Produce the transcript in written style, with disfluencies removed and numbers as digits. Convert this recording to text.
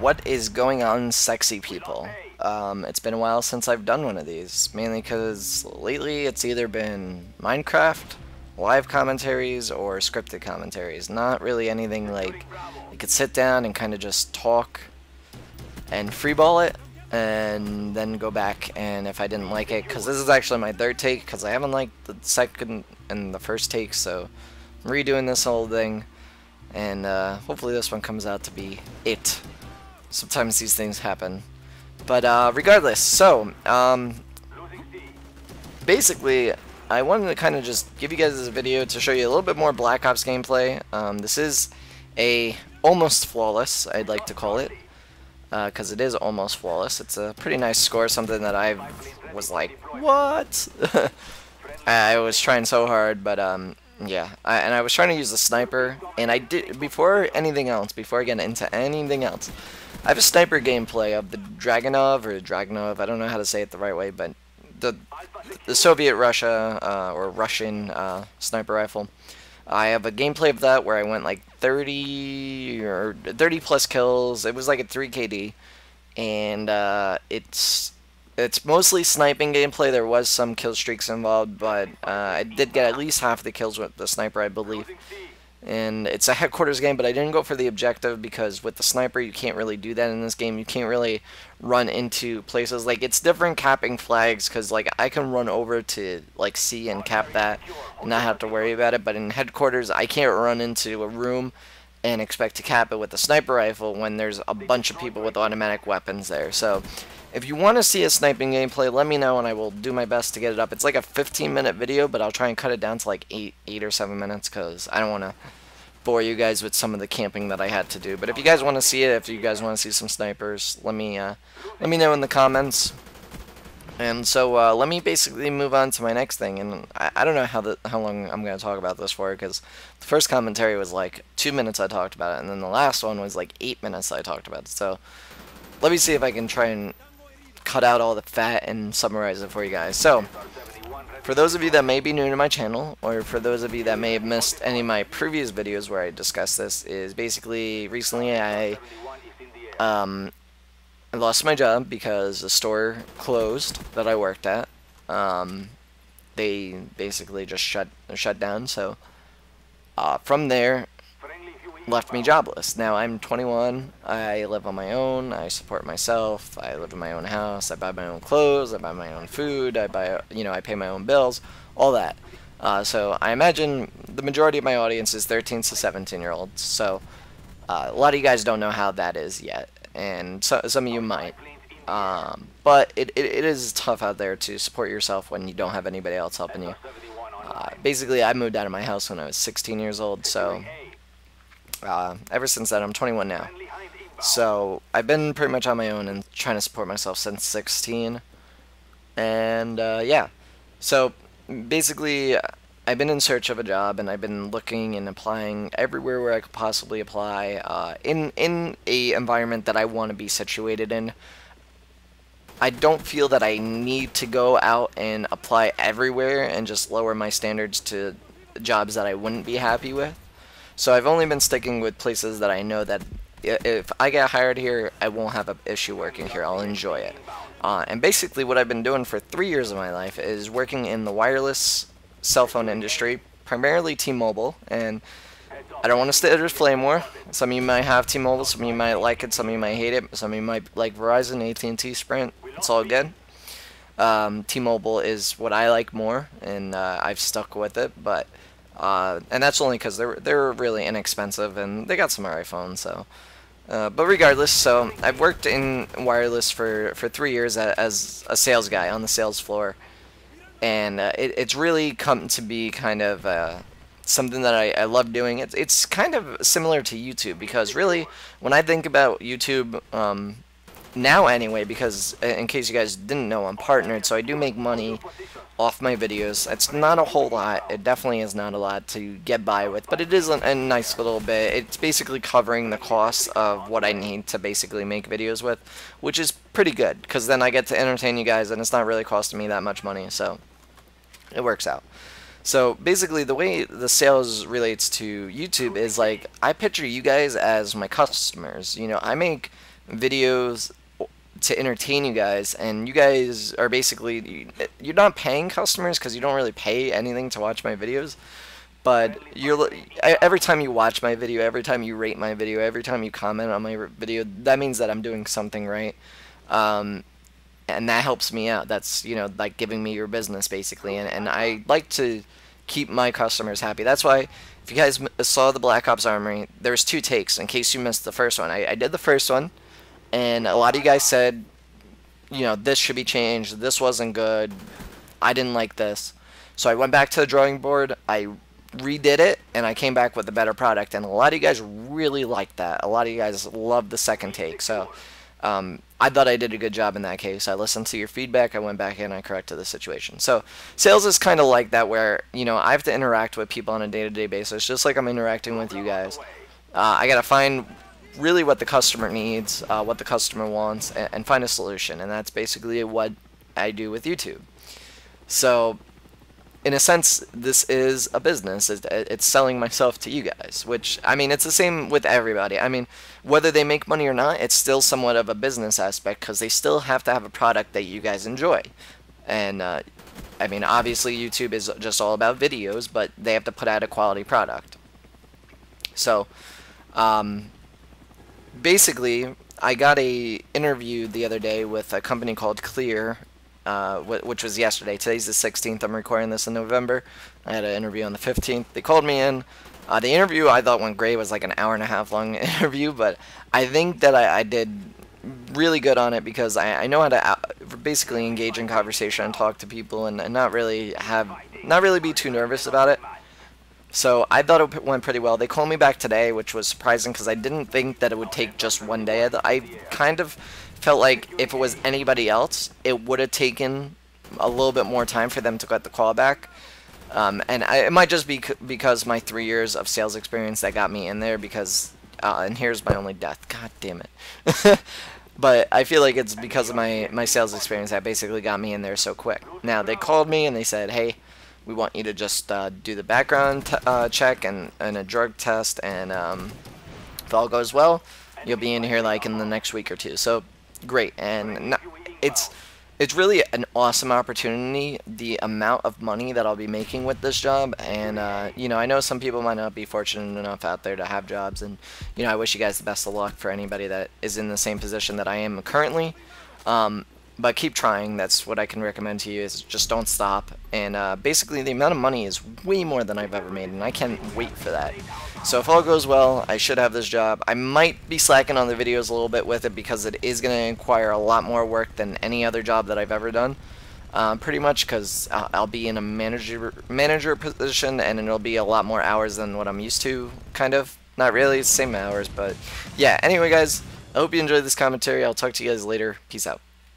what is going on, sexy people? It's been a while since I've done one of these, mainly because lately it's either been Minecraft, live commentaries, or scripted commentaries. Not really anything like you could sit down and kind of just talk and freeball it, and then go back, and if I didn't like it, because this is actually my third take, because I haven't liked the second and the first take, so I'm redoing this whole thing. And hopefully this one comes out to be it. Sometimes these things happen. But regardless, so basically I wanted to kind of just give you guys this video to show you a little bit more Black Ops gameplay. This is a almost flawless, I'd like to call it, because it is almost flawless. It's a pretty nice score, something that I was like, what? I was trying so hard, but yeah, and I was trying to use the sniper, and I did, before anything else, before I get into anything else, I have a sniper gameplay of the Dragunov, I don't know how to say it the right way, but the Soviet Russia, or Russian sniper rifle. I have a gameplay of that where I went like 30 or 30 plus kills. It was like a 3 KD, and it's mostly sniping gameplay. There was some kill streaks involved, but I did get at least half the kills with the sniper, I believe. And it's a headquarters game, but I didn't go for the objective because with the sniper you can't really do that in this game. You can't really run into places. Like, it's different capping flags, because like I can run over to like C and cap that and not have to worry about it, but in headquarters I can't run into a room and expect to cap it with a sniper rifle when there's a bunch of people with automatic weapons there. So if you want to see a sniping gameplay, let me know and I will do my best to get it up. It's like a 15-minute video, but I'll try and cut it down to like 8 or 7 minutes, because I don't want to bore you guys with some of the camping that I had to do. But if you guys want to see it, if you guys want to see some snipers, let me know in the comments. And so let me basically move on to my next thing. And I don't know how long I'm going to talk about this for, because the first commentary was like 2 minutes I talked about it, and then the last one was like 8 minutes I talked about it. So let me see if I can try and cut out all the fat and summarize it for you guys. So for those of you that may be new to my channel, or for those of you that may have missed any of my previous videos where I discussed this, is basically recently I lost my job because the store closed that I worked at. They basically just shut down. So from there, left me jobless. Now I'm 21, I live on my own, I support myself, I live in my own house, I buy my own clothes, I buy my own food, I pay my own bills, all that. So I imagine the majority of my audience is 13 to 17-year-olds, so a lot of you guys don't know how that is yet, and some of you might. But it is tough out there to support yourself when you don't have anybody else helping you. Basically, I moved out of my house when I was 16 years old, so ever since then, I'm 21 now. So I've been pretty much on my own and trying to support myself since 16. And yeah, so basically I've been in search of a job, and I've been looking and applying everywhere where I could possibly apply in a environment that I want to be situated in. I don't feel that I need to go out and apply everywhere and just lower my standards to jobs that I wouldn't be happy with. So I've only been sticking with places that I know that if I get hired here, I won't have an issue working here. I'll enjoy it. And basically what I've been doing for 3 years of my life is working in the wireless cell phone industry, primarily T-Mobile. And I don't want to stay there flame war. Some of you might have T-Mobile, some of you might like it, some of you might hate it, some of you might like Verizon, AT&T, Sprint. It's all good. T-Mobile is what I like more, and I've stuck with it, but and that's only because they're really inexpensive and they got some alright phones. So, but regardless, so I've worked in wireless for 3 years as a sales guy on the sales floor, and it's really come to be kind of something that I love doing. It's kind of similar to YouTube, because really when I think about YouTube now anyway, because in case you guys didn't know, I'm partnered, so I do make money off my videos. It's not a whole lot. It definitely is not a lot to get by with, but it is a nice little bit. It's basically covering the cost of what I need to basically make videos with, which is pretty good, because then I get to entertain you guys, and it's not really costing me that much money, so it works out. So basically the way the sales relates to YouTube is like, I picture you guys as my customers. You know, I make videos to entertain you guys, and you guys are basically, you're not paying customers because you don't really pay anything to watch my videos, but every time you watch my video, every time you rate my video, every time you comment on my video, that means that I'm doing something right. And that helps me out. That's, like giving me your business basically, and I like to keep my customers happy. That's why, if you guys saw the Black Ops Armory, there's 2 takes in case you missed the first one. I did the first one, and a lot of you guys said, this should be changed, this wasn't good, I didn't like this. So I went back to the drawing board, I redid it, and I came back with a better product, and a lot of you guys really liked that. A lot of you guys loved the second take, so I thought I did a good job in that case. I listened to your feedback, I went back in, I corrected the situation. So sales is kind of like that, where I have to interact with people on a day-to-day basis, just like I'm interacting with you guys. I gotta find really what the customer needs, what the customer wants, and find a solution, and that's basically what I do with YouTube. So in a sense, this is a business. It's selling myself to you guys, which, I mean, it's the same with everybody. I mean, whether they make money or not, it's still somewhat of a business aspect, because they still have to have a product that you guys enjoy. And, I mean, obviously YouTube is just all about videos, but they have to put out a quality product. So, basically, I got a interview the other day with a company called Clear, which was yesterday. Today's the 16th. I'm recording this in November. I had an interview on the 15th. They called me in. The interview I thought went great. It was like an hour-and-a-half long interview, but I think that I did really good on it, because I know how to basically engage in conversation and talk to people, and not really be too nervous about it. So I thought it went pretty well. They called me back today, which was surprising, because I didn't think that it would take just one day. I kind of felt like if it was anybody else, it would have taken a little bit more time for them to get the call back. It might just be because my 3 years of sales experience that got me in there, because, and here's my only death. God damn it. But I feel like it's because of my sales experience that basically got me in there so quick. Now, they called me and they said, hey, we want you to just do the background check and a drug test, and if all goes well, you'll be in here like in the next week or 2. So great, and it's really an awesome opportunity, the amount of money that I'll be making with this job. And I know some people might not be fortunate enough out there to have jobs, and I wish you guys the best of luck for anybody that is in the same position that I am currently. But keep trying. That's what I can recommend to you, is just don't stop. And basically the amount of money is way more than I've ever made, and I can't wait for that. So if all goes well, I should have this job. I might be slacking on the videos a little bit with it, because it is going to require a lot more work than any other job that I've ever done. Pretty much because I'll be in a manager position, and it'll be a lot more hours than what I'm used to, kind of. Not really, same hours, but yeah. Anyway, guys, I hope you enjoyed this commentary. I'll talk to you guys later. Peace out.